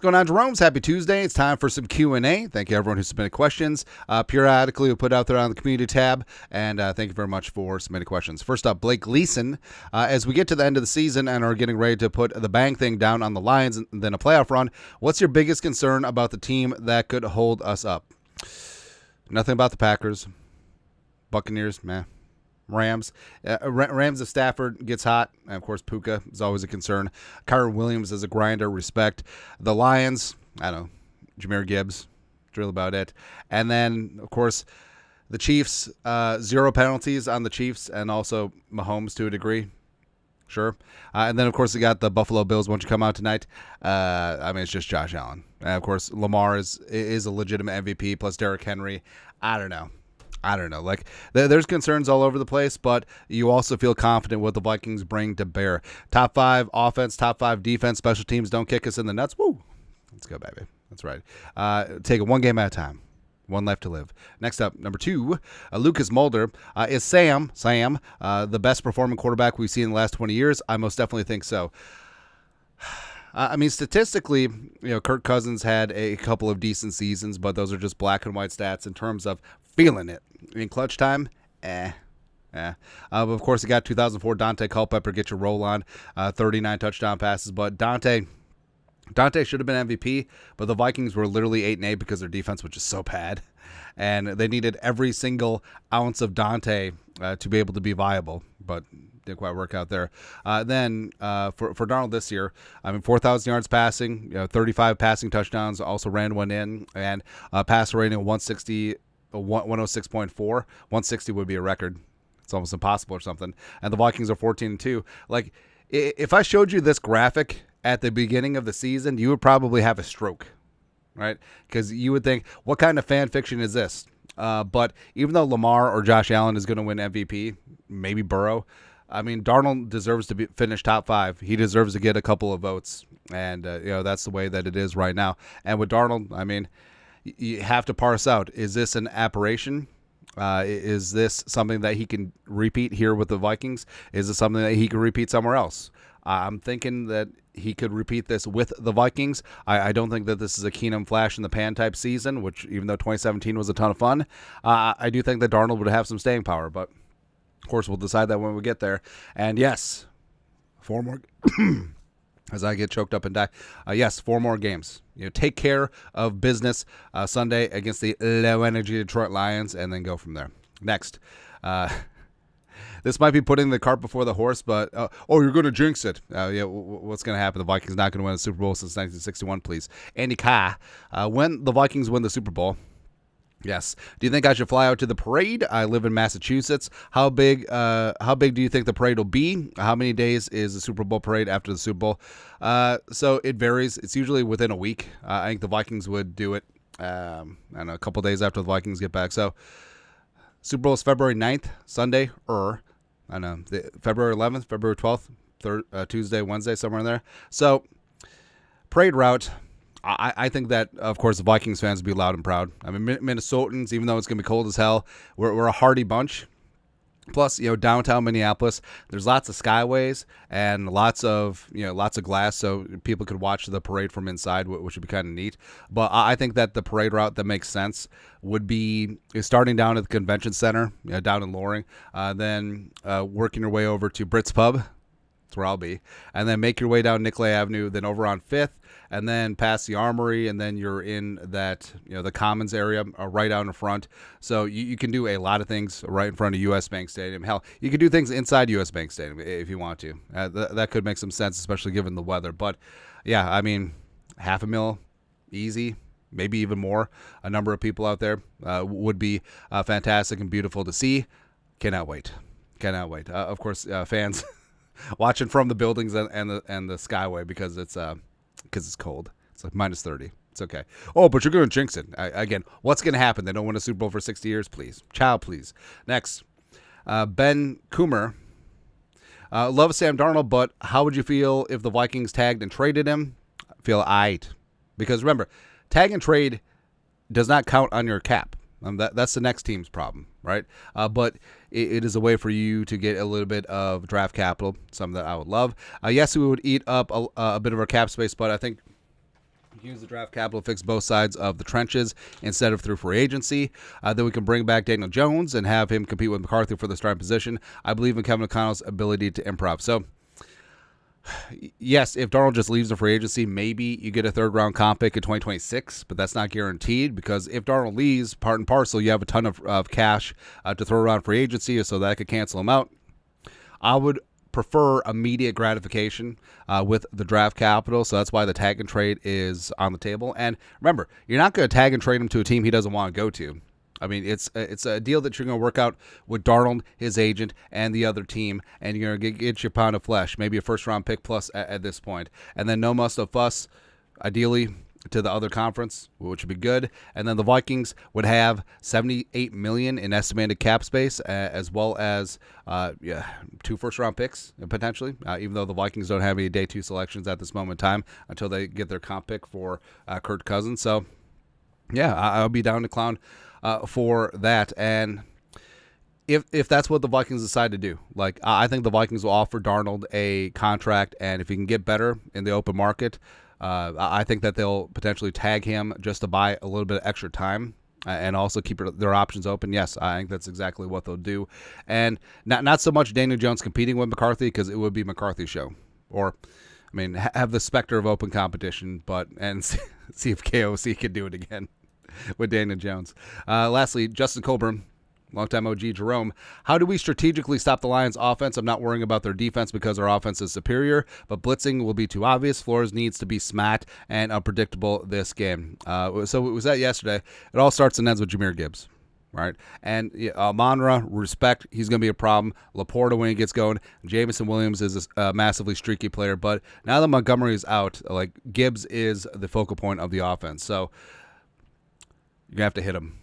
going on, Jeromes? Happy Tuesday. It's time for some Q&A. Thank you, everyone who submitted questions. Periodically, we put out there on the community tab, and thank you very much for submitting questions. First up, Blake Gleason. As we get to the end of the season and are getting ready to put the bang thing down on the Lions and then a playoff run, what's your biggest concern about the team that could hold us up? Nothing about the Packers. Buccaneers, meh. Rams. Rams if Stafford gets hot. And of course, Puka is always a concern. Kyren Williams is a grinder. Respect. The Lions, I don't know. Jahmyr Gibbs. That's really about it. And then, of course, the Chiefs. 0 penalties on the Chiefs and also Mahomes to a degree. Sure. And then, of course, we got the Buffalo Bills. Won't you come out tonight? It's just Josh Allen. And, of course, Lamar is a legitimate MVP plus Derrick Henry. I don't know. Like, there's concerns all over the place, but you also feel confident what the Vikings bring to bear. Top 5 offense, top 5 defense, special teams don't kick us in the nuts. Woo! Let's go, baby. That's right. Take it one game at a time. One life to live. Next up, number 2, Lucas Mulder. Is Sam, the best performing quarterback we've seen in the last 20 years? I most definitely think so. Statistically, Kirk Cousins had a couple of decent seasons, but those are just black and white stats in terms of feeling it. In clutch time, of course, you got 2004 Dante Culpepper, get your roll on, 39 touchdown passes, but Dante should have been MVP, but the Vikings were literally 8-8 because their defense was just so bad, and they needed every single ounce of Dante to be able to be viable, but didn't quite work out there. Then for Darnold this year, 4,000 yards passing, 35 passing touchdowns, also ran one in, and passer rating of 106.4. 160 would be a record. It's almost impossible or something. And the Vikings are 14-2. Like, if I showed you this graphic at the beginning of the season, you would probably have a stroke, right? Because you would think, what kind of fan fiction is this? But even though Lamar or Josh Allen is going to win MVP, maybe Burrow, Darnold deserves to finish top 5. He deserves to get a couple of votes, and that's the way that it is right now. And with Darnold, you have to parse out, is this an aberration? Is this something that he can repeat here with the Vikings? Is it something that he can repeat somewhere else? I'm thinking that he could repeat this with the Vikings. I don't think that this is a Keenum flash in the pan type season, which even though 2017 was a ton of fun, I do think that Darnold would have some staying power. But, of course, we'll decide that when we get there. And, yes, 4 more as I get choked up and die. 4 more games. Take care of business Sunday against the low-energy Detroit Lions, and then go from there. Next, this might be putting the cart before the horse, but you're going to jinx it. What's going to happen? The Vikings not going to win a Super Bowl since 1961, please. Andy Ka, when the Vikings win the Super Bowl. Yes. Do you think I should fly out to the parade? I live in Massachusetts. How big do you think the parade will be? How many days is the Super Bowl parade after the Super Bowl? So it varies. It's usually within a week. I think the Vikings would do it a couple days after the Vikings get back. So Super Bowl is February 9th, Sunday, February 11th, February 12th, Tuesday, Wednesday, somewhere in there. So parade route. I think that, of course, the Vikings fans will be loud and proud. Minnesotans, even though it's going to be cold as hell, we're a hardy bunch. Plus, downtown Minneapolis, there's lots of skyways and lots of glass, so people could watch the parade from inside, which would be kind of neat. But I think that the parade route that makes sense would be starting down at the convention center, down in Loring, then working your way over to Brits Pub. That's where I'll be. And then make your way down Nicolay Avenue, then over on 5th, and then past the Armory, and then you're in that, the Commons area right out in front. So you can do a lot of things right in front of U.S. Bank Stadium. Hell, you can do things inside U.S. Bank Stadium if you want to. That could make some sense, especially given the weather. But, yeah, $500,000, easy, maybe even more. A number of people out there would be fantastic and beautiful to see. Cannot wait. Of course, fans watching from the buildings and the skyway because it's cold. It's like minus 30. It's okay. Oh, but you're going to jinx it. Again, what's going to happen? They don't win a Super Bowl for 60 years, please. Ciao, please. Next, Ben Coomer. Love Sam Darnold, but how would you feel if the Vikings tagged and traded him? Feel aight. Because remember, tag and trade does not count on your cap. That's the next team's problem, right? But it is a way for you to get a little bit of draft capital, something that I would love. Yes, we would eat up a bit of our cap space, but I think use the draft capital to fix both sides of the trenches instead of through free agency. Then we can bring back Daniel Jones and have him compete with McCarthy for the starting position. I believe in Kevin O'Connell's ability to improv. So, yes, if Darnold just leaves the free agency, maybe you get a third-round comp pick in 2026, but that's not guaranteed because if Darnold leaves, part and parcel, you have a ton of cash to throw around free agency, so that could cancel him out. I would prefer immediate gratification with the draft capital, so that's why the tag and trade is on the table. And remember, you're not going to tag and trade him to a team he doesn't want to go to. I mean, it's a deal that you're going to work out with Darnold, his agent, and the other team, and you're going to get your pound of flesh, maybe a first-round pick plus at this point. And then no muss, no fuss, ideally, to the other conference, which would be good. And then the Vikings would have $78 million in estimated cap space, as well as 2 first-round picks potentially. Even though the Vikings don't have any day 2 selections at this moment in time until they get their comp pick for Kirk Cousins. So, yeah, I'll be down to clown for that. And if that's what the Vikings decide to do, like I think the Vikings will offer Darnold a contract, and if he can get better in the open market. I think that they'll potentially tag him just to buy a little bit of extra time and also keep their options open. Yes, I think that's exactly what they'll do. And not so much Daniel Jones competing with McCarthy because it would be McCarthy's show. Or, I mean, have the specter of open competition, and see if KOC can do it again with Daniel Jones. Lastly, Justin Colburn. Longtime OG Jerome. How do we strategically stop the Lions' offense? I'm not worrying about their defense because our offense is superior, but blitzing will be too obvious. Flores needs to be smart and unpredictable this game. So it was that yesterday. It all starts and ends with Jahmyr Gibbs, right? And Monra, respect, he's going to be a problem. Laporta when he gets going. Jameson Williams is a massively streaky player, but now that Montgomery is out, like Gibbs is the focal point of the offense. So you're going to have to hit him.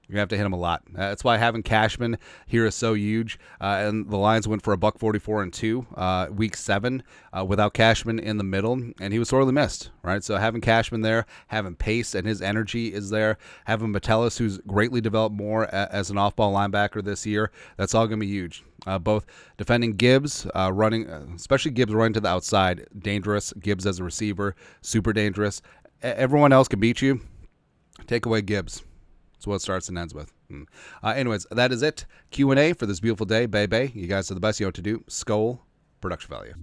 You're going to have to hit him a lot. That's why having Cashman here is so huge. And the Lions went for a $144-2 week 7 without Cashman in the middle, and he was sorely missed, right? So having Cashman there, having pace and his energy is there, having Metellus, who's greatly developed more as an off-ball linebacker this year, that's all going to be huge. Both defending Gibbs, running, especially Gibbs running to the outside, dangerous. Gibbs as a receiver, super dangerous. Everyone else can beat you. Take away Gibbs. That's what it starts and ends with. Anyways, that is it. Q&A for this beautiful day. Bay. You guys are the best. You know what to do. Skol. Production value.